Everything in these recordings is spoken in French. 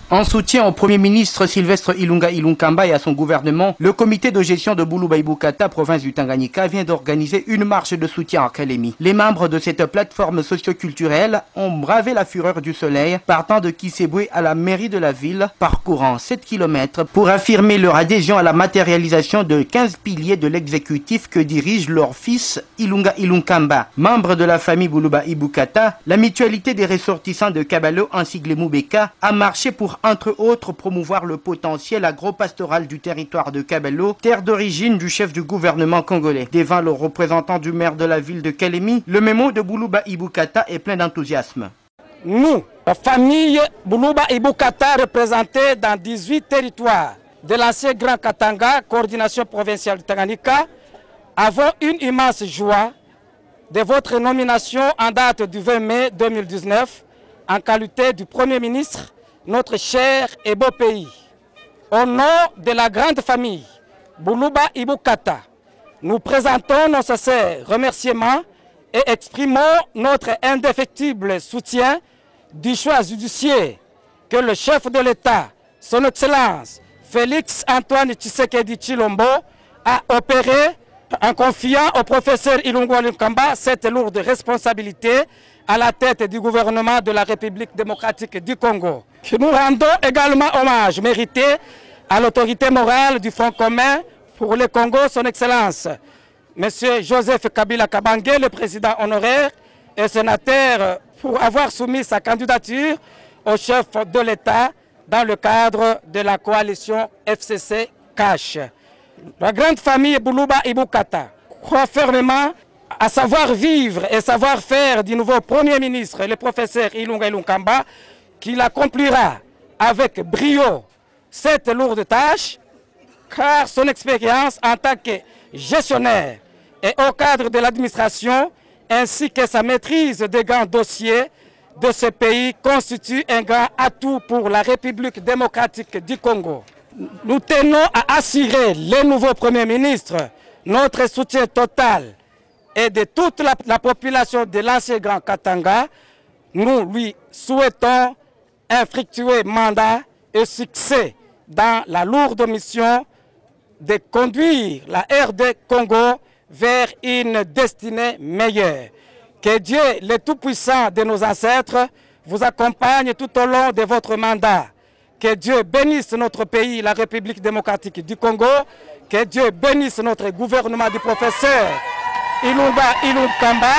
En soutien au Premier ministre Sylvestre Ilunga Ilunkamba et à son gouvernement, le comité de gestion de Buluba-Ibukata, province du Tanganyika, vient d'organiser une marche de soutien à Kalemi. Les membres de cette plateforme socio-culturelle ont bravé la fureur du soleil, partant de Kisebwe à la mairie de la ville, parcourant 7 km pour affirmer leur adhésion à la matérialisation de 15 piliers de l'exécutif que dirige leur fils Ilunga Ilunkamba. Membre de la famille Buluba-Ibukata, la mutualité des ressortissants de Kabalo ainsi que les Moubeka a marché pour entre autres promouvoir le potentiel agro-pastoral du territoire de Kabalo, terre d'origine du chef du gouvernement congolais. Devant le représentant du maire de la ville de Kalemi, le mémo de Buluba-Ibukata est plein d'enthousiasme. Nous, la famille Buluba-Ibukata, représentée dans 18 territoires de l'ancien Grand Katanga, coordination provinciale du Tanganyika, avons une immense joie de votre nomination en date du 20 mai 2019 en qualité du Premier ministre, notre cher et beau pays. Au nom de la grande famille Buluba-Ibukata, nous présentons nos sincères remerciements et exprimons notre indéfectible soutien du choix judiciaire que le chef de l'État, son Excellence Félix Antoine Tshisekedi Tshilombo, a opéré en confiant au professeur Ilunga Ilunkamba cette lourde responsabilité à la tête du gouvernement de la République démocratique du Congo. Nous rendons également hommage mérité à l'autorité morale du Front commun pour le Congo, son Excellence, M. Joseph Kabila Kabange, le président honoraire et sénateur, pour avoir soumis sa candidature au chef de l'État dans le cadre de la coalition FCC-CACH. La grande famille Buluba-Ibukata croit fermement à savoir vivre et savoir faire du nouveau Premier ministre, le professeur Ilunga Ilunkamba, qu'il accomplira avec brio cette lourde tâche, car son expérience en tant que gestionnaire et au cadre de l'administration, ainsi que sa maîtrise des grands dossiers de ce pays constitue un grand atout pour la République démocratique du Congo. Nous tenons à assurer le nouveau Premier ministre notre soutien total et de toute la population de l'ancien Grand Katanga. Nous lui souhaitons un fructueux mandat et succès dans la lourde mission de conduire la RD Congo vers une destinée meilleure. Que Dieu, le Tout-Puissant de nos ancêtres, vous accompagne tout au long de votre mandat. Que Dieu bénisse notre pays, la République démocratique du Congo. Que Dieu bénisse notre gouvernement du professeur Ilunga Ilunkamba.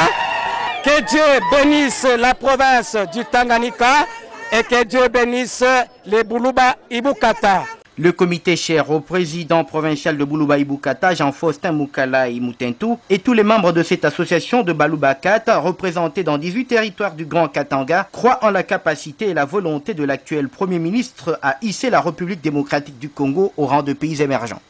Que Dieu bénisse la province du Tanganyika et que Dieu bénisse les Buluba-Ibukata. Le comité cher au président provincial de Buluba-Ibukata, Jean-Faustin Moukala Mutentu, et tous les membres de cette association de Buluba-Kata, représentés dans 18 territoires du Grand Katanga, croient en la capacité et la volonté de l'actuel Premier ministre à hisser la République démocratique du Congo au rang de pays émergents.